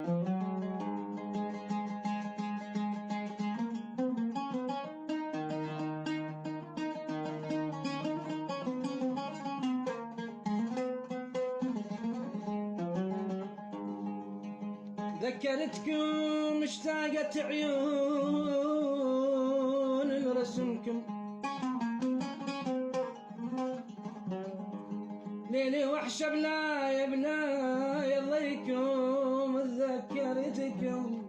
ذكرتكم اشتاقت عيون لرسمكم، ليلي وحشة بلاي بلاي يضيكم ذكرتكم.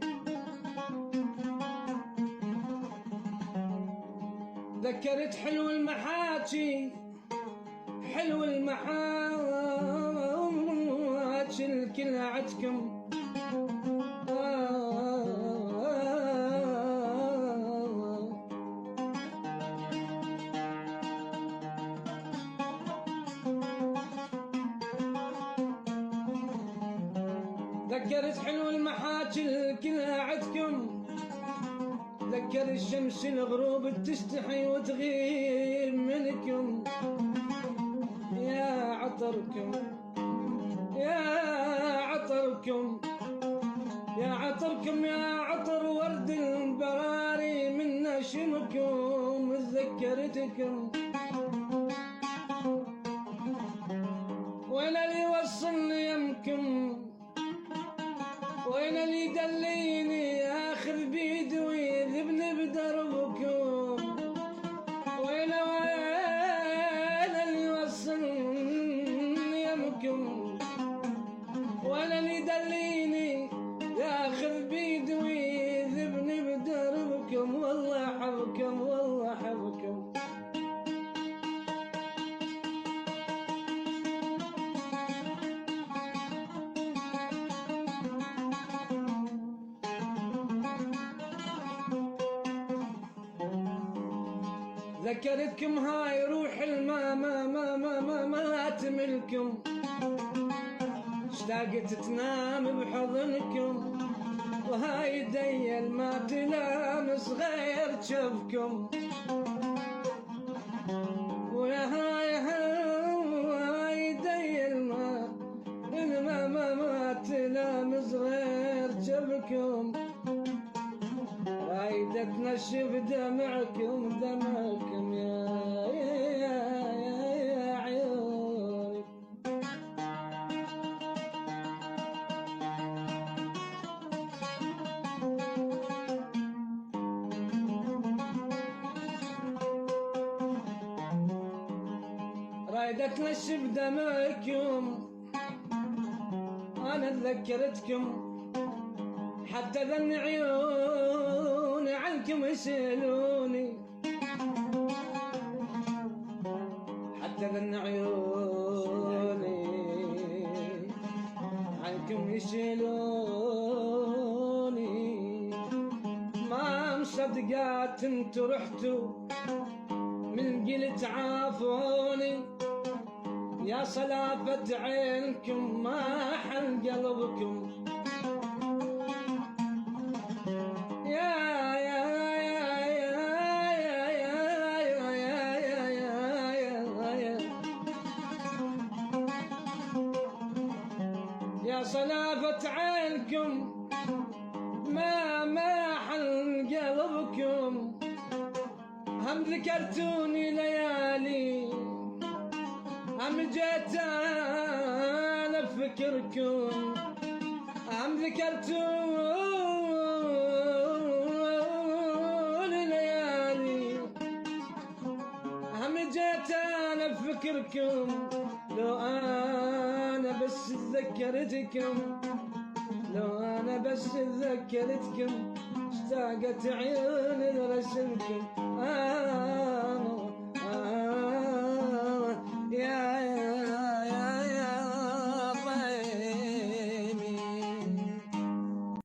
ذكرت حلو المحاكي حلو المحاكي الكل عدكم. ذكرت حلو المحاكي الكل عدكم. ذكر الشمس الغروب تستحي وتغيب منكم. يا عطركم يا عطركم يا عطركم يا عطر ورد البراري من نشمكم. ذكرتكم وين اللي وصلني يمكم، وين اللي يدليني آخذ بيدي ويذبني بدربكم. وين اللي يوصلني يمكم، وين اللي يدليني ياخذ بيدي ويذبني بدربكم. والله احبكم والله احبكم. ذكرتكم هاي روح الما ما ما ما ما ما تملكم. اشتاقت تنام بحضنكم، وهاي ديل ما تلامس غير جفكم. ويا هاي ديل ما تلامس غير جفكم. رايدة تنشف دمعكم دمعكم يا عيوني. رايدة تنشف دمعكم. أنا ذكرتكم حتى ذن عيوني عنكم يسألوني. حتى ذن عيوني عنكم يسألوني. ما مصدقات انتو رحتوا من قلت عافوني. يا صلافة عينكم ما حل قلبكم. يا صلافة عينكم ما حل قلبكم. هم ذكرتوني ليالي، هم جيت أنا بفكركم. هم ذكرتوني ليالي، هم جيت أنا بفكركم. لو أنا بس ذكرتكم، لو أنا بس ذكرتكم اشتاقت عيوني لرسمكم.